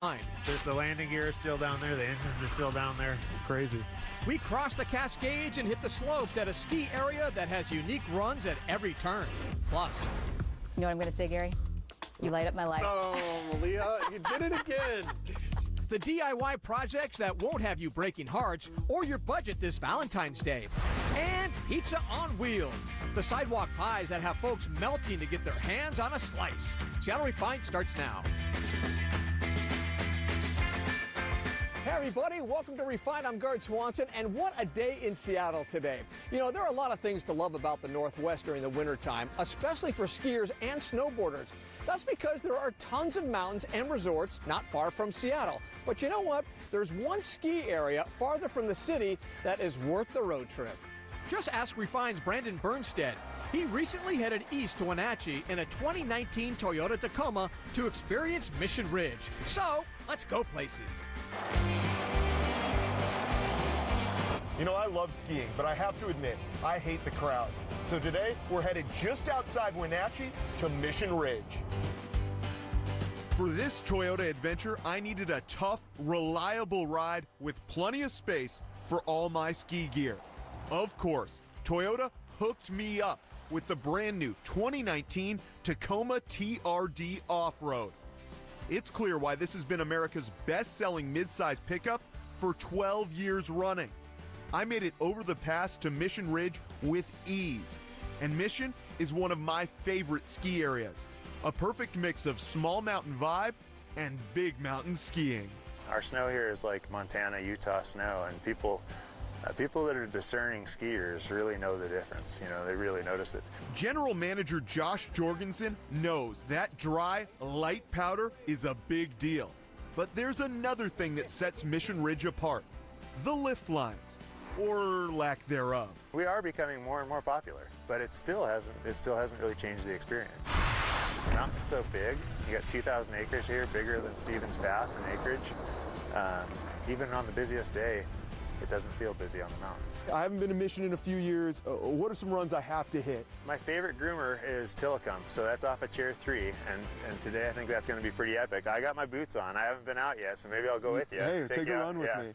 The landing gear is still down there. The engines are still down there. Crazy. We cross the Cascades and hit the slopes at a ski area that has unique runs at every turn. Plus, you know what I'm going to say, Gary? You light up my life. Oh, Leah, you did it again. The DIY projects that won't have you breaking hearts or your budget this Valentine's Day. And pizza on wheels. The sidewalk pies that have folks melting to get their hands on a slice. Seattle Refined starts now. Hey everybody, welcome to Refined. I'm Gard Swanson, and what a day in Seattle today. You know, there are a lot of things to love about the Northwest during the wintertime, especially for skiers and snowboarders. That's because there are tons of mountains and resorts not far from Seattle. But you know what? There's one ski area farther from the city that is worth the road trip. Just ask Refined's Brandon Bernstead. He recently headed east to Wenatchee in a 2019 Toyota Tacoma to experience Mission Ridge. So, let's go places. You know, I love skiing, but I have to admit, I hate the crowds. So today, we're headed just outside Wenatchee to Mission Ridge. For this Toyota adventure, I needed a tough, reliable ride with plenty of space for all my ski gear. Of course, Toyota hooked me up with the brand new 2019 Tacoma TRD Off-Road. It's clear why this has been America's best-selling midsize pickup for 12 years running. I made it over the pass to Mission Ridge with ease. And Mission is one of my favorite ski areas. A perfect mix of small mountain vibe and big mountain skiing. Our snow here is like Montana, Utah snow, and people that are discerning skiers really know the difference. You know, they really notice it. General Manager Josh Jorgensen knows that dry, light powder is a big deal. But there's another thing that sets Mission Ridge apart: the lift lines, or lack thereof. We are becoming more and more popular, but it still hasn't really changed the experience. The mountain's so big. You got 2,000 acres here, bigger than Stevens Pass in acreage. Even on the busiest day, it doesn't feel busy on the mountain. I haven't been to Mission in a few years. What are some runs I have to hit? My favorite groomer is Tillicum, so that's off of Chair 3, and today I think that's going to be pretty epic. I got my boots on. I haven't been out yet, so maybe I'll go with you. Hey, take a run with me.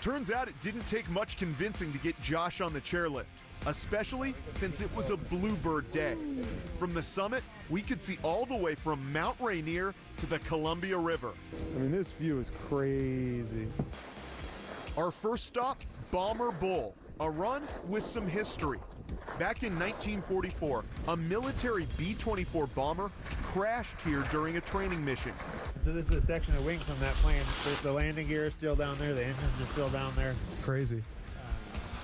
Turns out it didn't take much convincing to get Josh on the chairlift, especially since it was a bluebird day. From the summit, we could see all the way from Mount Rainier to the Columbia River. I mean, this view is crazy. Our first stop, Bomber Bowl, a run with some history. Back in 1944, a military B-24 bomber crashed here during a training mission. So this is a section of wing from that plane. The landing gear is still down there. The engines are still down there. Crazy.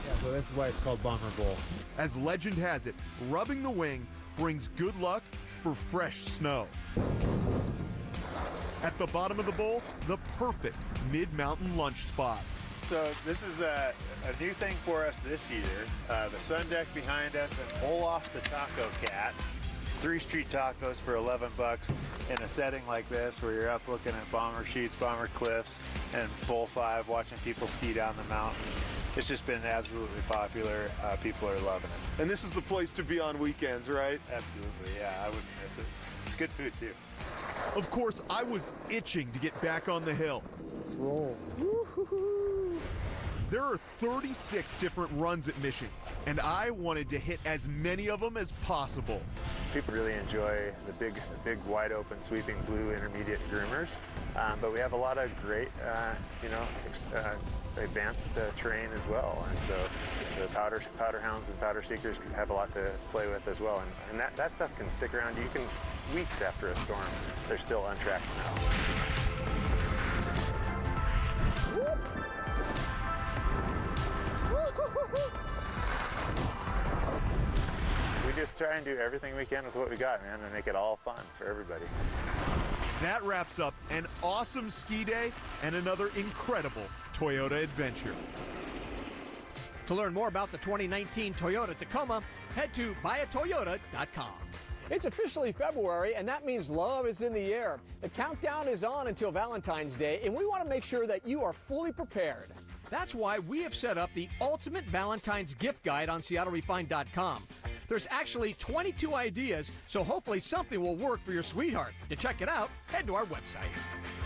Yeah, so this is why it's called Bomber Bowl. As legend has it, rubbing the wing brings good luck for fresh snow. At the bottom of the bowl, the perfect mid-mountain lunch spot. So this is a new thing for us this year. The sun deck behind us and Pull Off the Taco Cat. 3 street tacos for $11 in a setting like this where you're up looking at bomber sheets, bomber cliffs, and full 5 watching people ski down the mountain. It's just been absolutely popular. People are loving it. And this is the place to be on weekends, right? Absolutely, yeah, I wouldn't miss it. It's good food too. Of course, I was itching to get back on the hill. Let's roll. There are 36 different runs at Mission, and I wanted to hit as many of them as possible. People really enjoy the big wide open sweeping blue intermediate groomers, but we have a lot of great, advanced terrain as well, and so the powder hounds and powder seekers have a lot to play with as well, and that stuff can stick around. You can weeks after a storm, there's still untracked snow. We just try and do everything we can with what we got, man, and make it all fun for everybody. That wraps up an awesome ski day and another incredible Toyota adventure. To learn more about the 2019 Toyota Tacoma, head to buyatoyota.com. It's officially February, and that means love is in the air. The countdown is on until Valentine's Day, and we want to make sure that you are fully prepared. That's why we have set up the ultimate Valentine's gift guide on SeattleRefined.com. There's actually 22 ideas, so hopefully something will work for your sweetheart. To check it out, head to our website.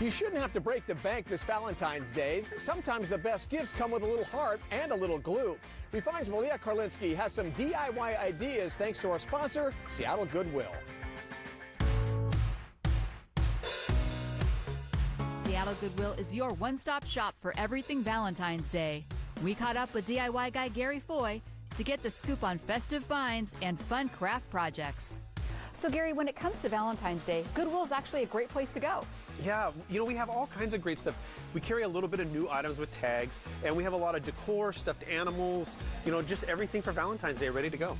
You shouldn't have to break the bank this Valentine's Day. Sometimes the best gifts come with a little heart and a little glue. Refine's Malia Karlinski has some DIY ideas thanks to our sponsor, Seattle Goodwill. Seattle Goodwill is your one-stop shop for everything Valentine's Day. We caught up with DIY guy Gary Foy to get the scoop on festive finds and fun craft projects. So Gary, when it comes to Valentine's Day, Goodwill is actually a great place to go. Yeah, we have all kinds of great stuff. We carry a little bit of new items with tags, and we have a lot of decor, stuffed animals, just everything for Valentine's Day ready to go.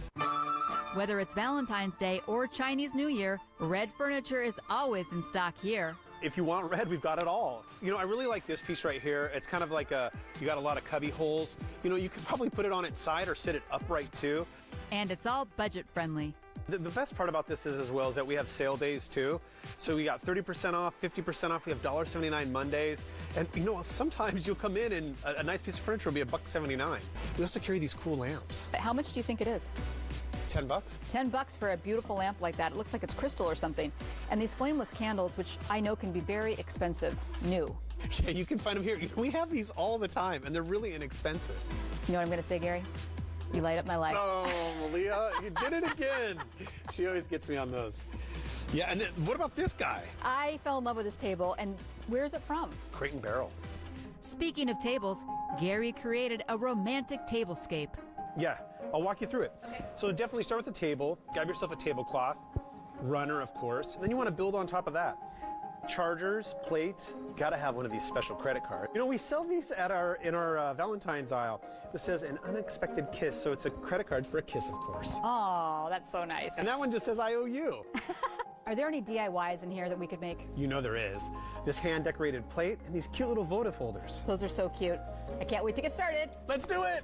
Whether it's Valentine's Day or Chinese New Year, red furniture is always in stock here. If you want red, we've got it all. I really like this piece right here. It's kind of like you got a lot of cubby holes. You could probably put it on its side or sit it upright too. And it's all budget friendly. The best part about this is that we have sale days too. So we got 30% off, 50% off. We have $1.79 Mondays. And sometimes you'll come in and a nice piece of furniture will be $1.79. We also carry these cool lamps. How much do you think it is? $10. $10 for a beautiful lamp like that. It looks like it's crystal or something. And these flameless candles, which I know can be very expensive, new. Yeah, you can find them here. We have these all the time, and they're really inexpensive. You know what I'm going to say, Gary? You light up my life. Oh, Malia, you did it again. She always gets me on those. Yeah, and then what about this guy? I fell in love with this table, and where's it from? Crate and Barrel. Speaking of tables, Gary created a romantic tablescape. Yeah, I'll walk you through it. Okay. So definitely start with the table. Grab yourself a tablecloth, runner, of course. And then you want to build on top of that. Chargers, plates, gotta have one of these special credit cards. We sell these in our Valentine's aisle. This says an unexpected kiss, so it's a credit card for a kiss, of course. Oh, that's so nice. And that one just says I owe you. Are there any DIYs in here that we could make? There is. This hand-decorated plate and these cute little votive holders. Those are so cute. I can't wait to get started. Let's do it!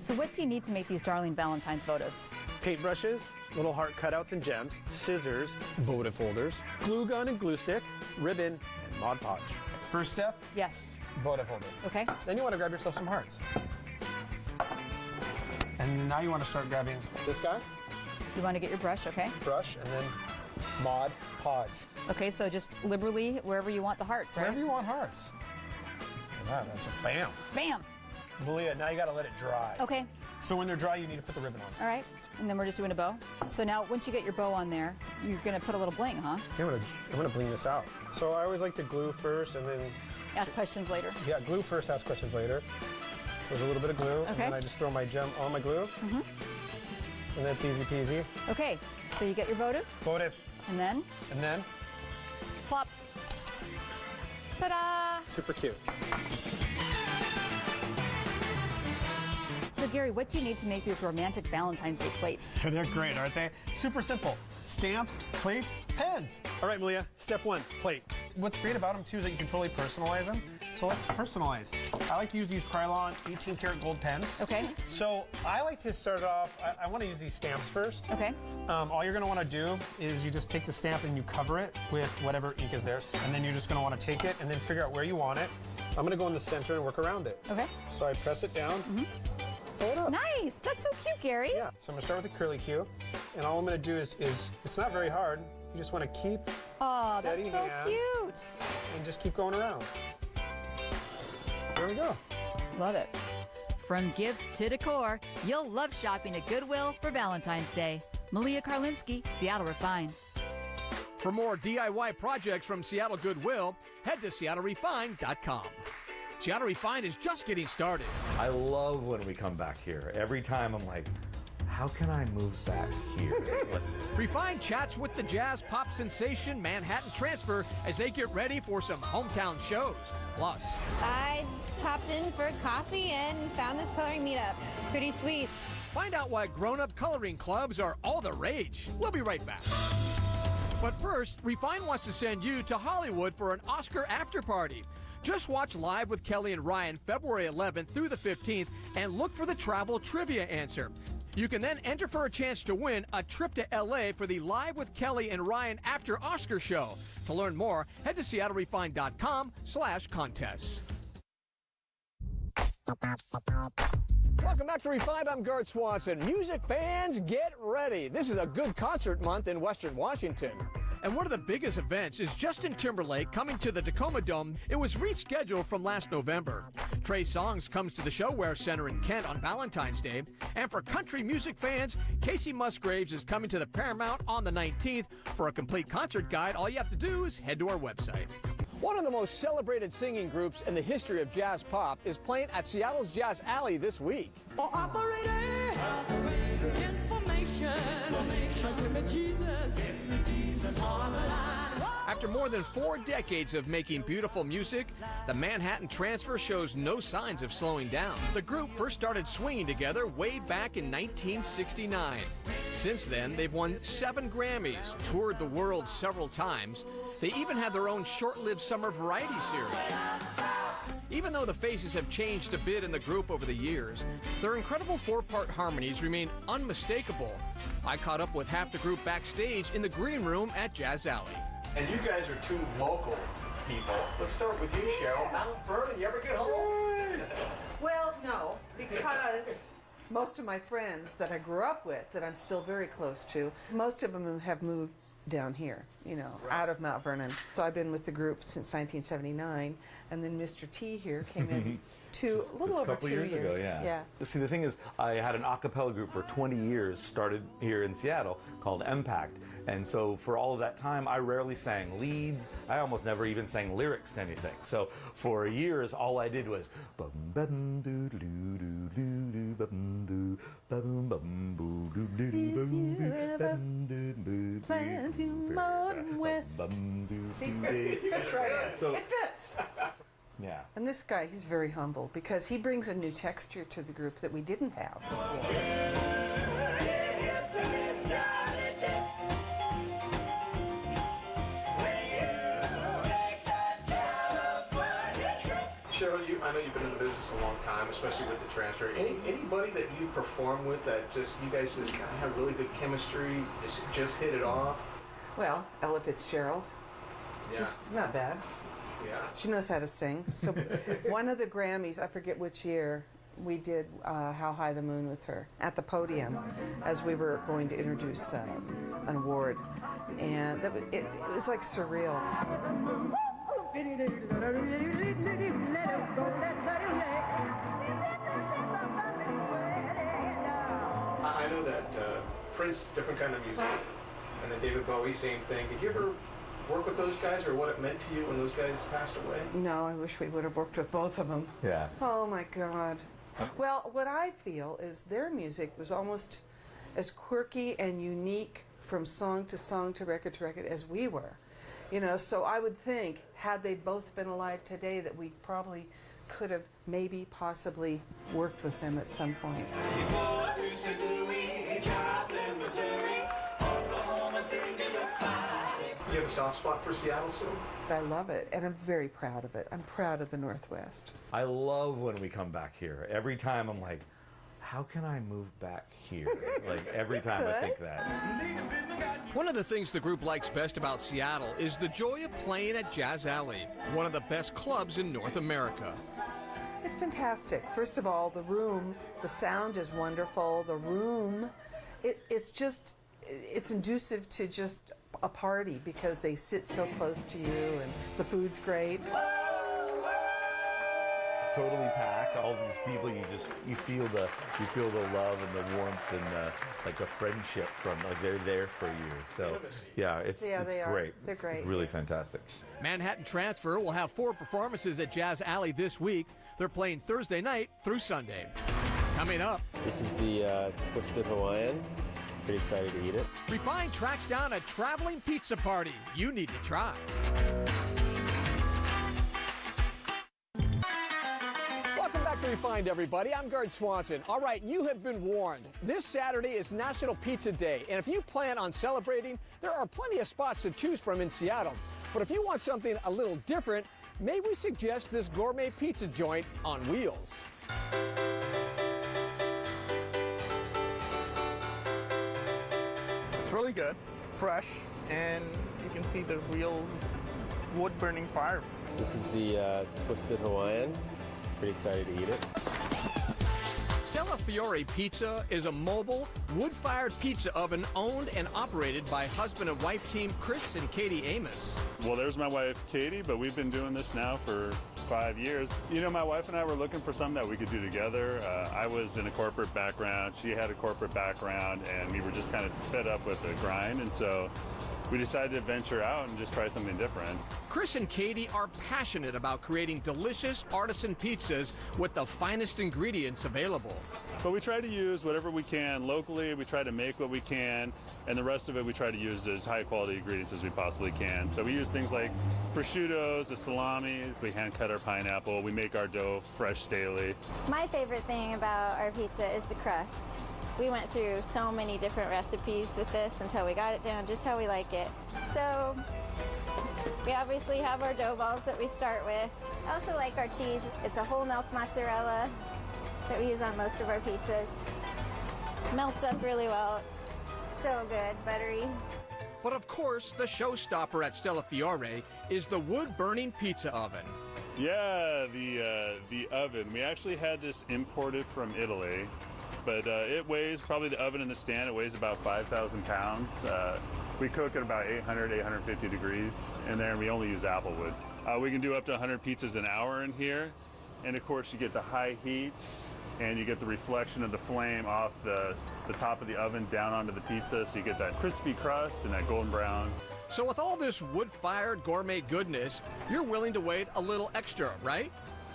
So what do you need to make these darling Valentine's votives? Paintbrushes, little heart cutouts and gems, scissors, votive holders, glue gun and glue stick, ribbon, and Mod Podge. First step, Yes. votive holder. Okay. Then you want to grab yourself some hearts. And now you want to start grabbing this guy, You want to get your brush, okay? brush, and then Mod Podge. Okay, so just liberally wherever you want the hearts, right? Wherever you want hearts. Wow, that's a bam. Bam. Malia, now you got to let it dry. Okay. So when they're dry, you need to put the ribbon on. All right. And then we're just doing a bow. So now once you get your bow on there, you're going to put a little bling, huh? I'm gonna bling this out. So I always like to glue first and then, Ask questions later. yeah, glue first, ask questions later. So there's a little bit of glue, and Okay. then I just throw my gem on my glue. And that's easy peasy. Okay. So you get your votive, Votive, and then and then, plop. Ta-da! super cute. So Gary, what do you need to make these romantic Valentine's Day plates? They're great, aren't they? Super simple. Stamps, plates, pens. All right, Malia, step one, plate. What's great about them too is that you can totally personalize them. So let's personalize. I like to use these Krylon 18 karat gold pens. Okay. So I like to start off, I want to use these stamps first. Okay. All you're going to want to do is you just take the stamp and you cover it with whatever ink is there. And then you're just going to want to take it and then figure out where you want it. I'm going to go in the center and work around it. Okay. So I press it down. Pull it up. Nice. That's so cute, Gary. Yeah, so I'm gonna start with the curly Q, and all I'm gonna do is it's not very hard. You just wanna keep Oh, steady that's so hand cute. and just keep going around. There we go. Love it. From gifts to decor, you'll love shopping at Goodwill for Valentine's Day. Malia Karlinski, Seattle Refined. For more DIY projects from Seattle Goodwill, head to SeattleRefined.com. Seattle Refined is just getting started. I love when we come back here. Every time I'm like, how can I move back here? Refined chats with the jazz pop sensation Manhattan Transfer as they get ready for some hometown shows. Plus, I popped in for coffee and found this coloring meetup. It's pretty sweet. find out why grown-up coloring clubs are all the rage. We'll be right back. But first, Refine wants to send you to Hollywood for an Oscar after party. Just watch Live with Kelly and Ryan February 11th through the 15th and look for the travel trivia answer. You can then enter for a chance to win a trip to LA for the Live with Kelly and Ryan After Oscar show. To learn more, head to SeattleRefined.com/contests. Welcome back to Refined. I'm Gert Swanson. Music fans, get ready. This is a good concert month in Western Washington. And one of the biggest events is Justin Timberlake coming to the Tacoma Dome. It was rescheduled from last November. Trey Songz comes to the ShoWare Center in Kent on Valentine's Day. And for country music fans, Casey Musgraves is coming to the Paramount on the 19th. For a complete concert guide, all you have to do is head to our website. One of the most celebrated singing groups in the history of jazz pop is playing at Seattle's Jazz Alley this week. Oh, operator, information, give me Jesus on the line. After more than 4 decades of making beautiful music, the Manhattan Transfer shows no signs of slowing down. The group first started swinging together way back in 1969. Since then, they've won 7 Grammys, toured the world several times. They even had their own short-lived summer variety series. Even though the faces have changed a bit in the group over the years, their incredible 4-part harmonies remain unmistakable. I caught up with half the group backstage in the green room at Jazz Alley. And you guys are 2 local people. Let's start with you, Cheryl. Mount Vernon, you ever get home? Well, no, because most of my friends that I grew up with, that I'm still very close to, most of them have moved down here, you know, out of Mount Vernon. So I've been with the group since 1979, and then Mr. T here came in a little over 2 years ago, yeah. See, the thing is, I had an a cappella group for 20 years, started here in Seattle, called Impact. And so for all of that time, I rarely sang leads. I almost never even sang lyrics to anything. So for years, all I did was bum bum doo doo doo doo bum doo bum bum boo doo doo bum doo plan to Mountain West. See, that's right. So, it fits. Yeah. And this guy, he's very humble because he brings a new texture to the group that we didn't have. Cheryl, I know you've been in the business a long time, especially with the transfer. Anybody that you perform with that you guys just kind of have really good chemistry, just hit it off? Well, Ella Fitzgerald. Yeah. She's not bad. Yeah. She knows how to sing. So one of the Grammys, I forget which year, we did How High the Moon with her at the podium as we were going to introduce an award. And it was like surreal. I know that Prince, different kind of music, and then David Bowie, same thing. Did you ever work with those guys, or what it meant to you when those guys passed away? No, I wish we would have worked with both of them. Yeah. Oh my God. Well, what I feel is their music was almost as quirky and unique from song to record as we were. You know, so I would think, had they both been alive today, that we probably could have maybe possibly worked with them at some point. You have a soft spot for Seattle, Sue? I love it, and I'm very proud of it. I'm proud of the Northwest. I love when we come back here. Every time I'm like, how can I move back here? Like every time I think that. One of the things the group likes best about Seattle is the joy of playing at Jazz Alley, one of the best clubs in North America. It's fantastic. First of all, the room, the sound is wonderful. The room, it's inducive to just a party because they sit so close to you and the food's great. Totally packed. All these people, you feel the love and the warmth and like the friendship from they're there for you. So yeah, it's great. They're great. It's really fantastic. Manhattan Transfer will have 4 performances at Jazz Alley this week. They're playing Thursday night through Sunday. Coming up, this is the Twisted Hawaiian. Pretty excited to eat it. Refined tracks down a traveling pizza party you need to try. Welcome back to Refined, everybody. I'm Gert Swanson. All right, you have been warned. This Saturday is National Pizza Day, and if you plan on celebrating, there are plenty of spots to choose from in Seattle. But if you want something a little different, may we suggest this gourmet pizza joint on wheels. It's really good, fresh, and you can see the real wood-burning fire. This is the Twisted Hawaiian. Pretty excited to eat it. Stella Fiore Pizza is a mobile, wood-fired pizza oven owned and operated by husband and wife team Chris and Katie Amos. Well, there's my wife, Katie, but we've been doing this now for 5 years. You know, my wife and I were looking for something that we could do together. I was in a corporate background, she had a corporate background, and we were just kind of fed up with the grind, and so we decided to venture out and just try something different. Chris and Katie are passionate about creating delicious artisan pizzas with the finest ingredients available. But we try to use whatever we can locally, we try to make what we can, and the rest of it we try to use as high quality ingredients as we possibly can. So we use things like prosciuttos, the salamis, we hand cut our pineapple, we make our dough fresh daily. My favorite thing about our pizza is the crust. We went through so many different recipes with this until we got it down just how we like it. So we obviously have our dough balls that we start with. I also like our cheese. It's a whole milk mozzarella that we use on most of our pizzas. Melts up really well. It's so good, buttery. But of course, the showstopper at Stella Fiore is the wood-burning pizza oven. Yeah, the oven. We actually had this imported from Italy. But it weighs, probably the oven and the stand, it weighs about 5,000 pounds. We cook at about 800, 850 degrees in there, and we only use apple wood. We can do up to 100 pizzas an hour in here. And of course, you get the high heat, and you get the reflection of the flame off the top of the oven down onto the pizza, so you get that crispy crust and that golden brown. So with all this wood-fired gourmet goodness, you're willing to wait a little extra, right?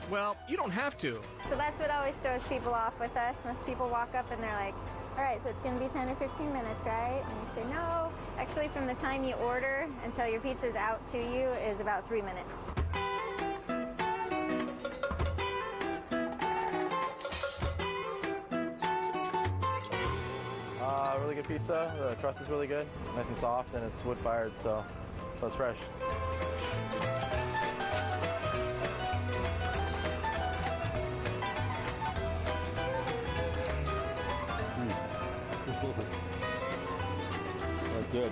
Well, you don't have to. So that's what always throws people off with us. Most people walk up and they're like, all right, so it's going to be 10 or 15 minutes, right? And you say, no. Actually, from the time you order until your pizza's out to you is about 3 minutes. Really good pizza. The crust is really good, nice and soft, and it's wood-fired, so it's fresh. That's good.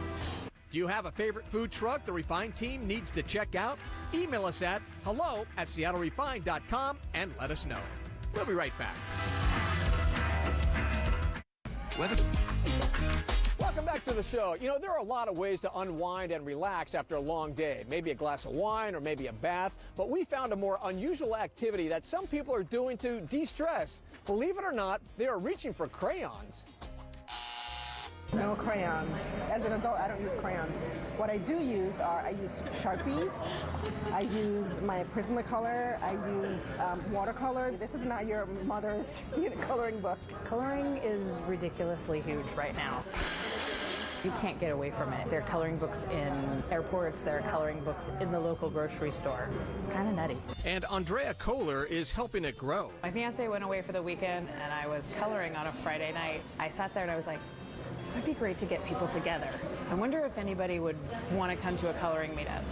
Do you have a favorite food truck the Refined team needs to check out? Email us at hello@seattlerefined.com and let us know. We'll be right back. Welcome back to the show. You know, there are a lot of ways to unwind and relax after a long day. Maybe a glass of wine or maybe a bath. But we found a more unusual activity that some people are doing to de-stress. Believe it or not, they are reaching for crayons. No crayons. As an adult, I don't use crayons. What I do use I use Sharpies, I use my Prismacolor, I use watercolor. This is not your mother's coloring book. Coloring is ridiculously huge right now. You can't get away from it. There are coloring books in airports, there are coloring books in the local grocery store. It's kind of nutty. And Andrea Kohler is helping it grow. My fiance went away for the weekend and I was coloring on a Friday night. I sat there and I was like, it'd be great to get people together. I wonder if anybody would want to come to a coloring meetup.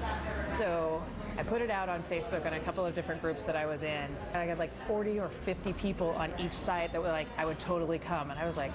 So I put it out on Facebook on a couple of different groups that I was in. And I got like 40 or 50 people on each site that were like, I would totally come. And I was like,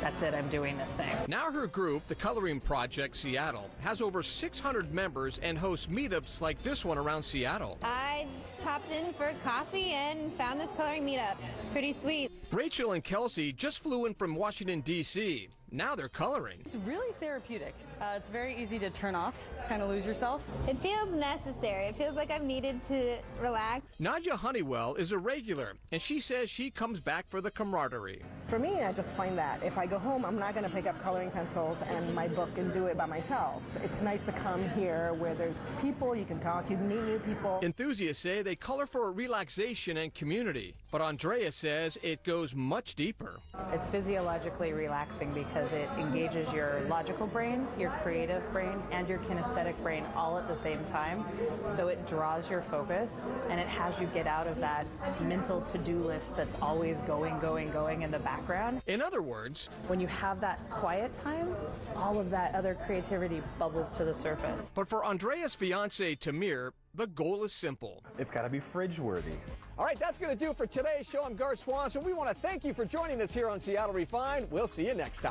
that's it, I'm doing this thing. Now her group, the Coloring Project Seattle, has over 600 members and hosts meetups like this one around Seattle. I popped in for coffee and found this coloring meetup. It's pretty sweet. Rachel and Kelsey just flew in from Washington, D.C. Now they're coloring. It's really therapeutic. It's very easy to turn off, kind of lose yourself. It feels necessary. It feels like I've needed to relax. Nadia Honeywell is a regular, and she says she comes back for the camaraderie. For me, I just find that if I go home, I'm not going to pick up coloring pencils and my book and do it by myself. It's nice to come here where there's people, you can talk, you meet new people. Enthusiasts say they color for relaxation and community, but Andrea says it goes much deeper. It's physiologically relaxing because it engages your logical brain, your creative brain, and your kinesthetic brain all at the same time. So it draws your focus and it has you get out of that mental to-do list that's always going in the background. In other words, when you have that quiet time, all of that other creativity bubbles to the surface. But for Andrea's fiance, Tamir, the goal is simple. It's got to be fridge-worthy. All right, that's going to do it for today's show. I'm Garth Swanson. We want to thank you for joining us here on Seattle Refined. We'll see you next time.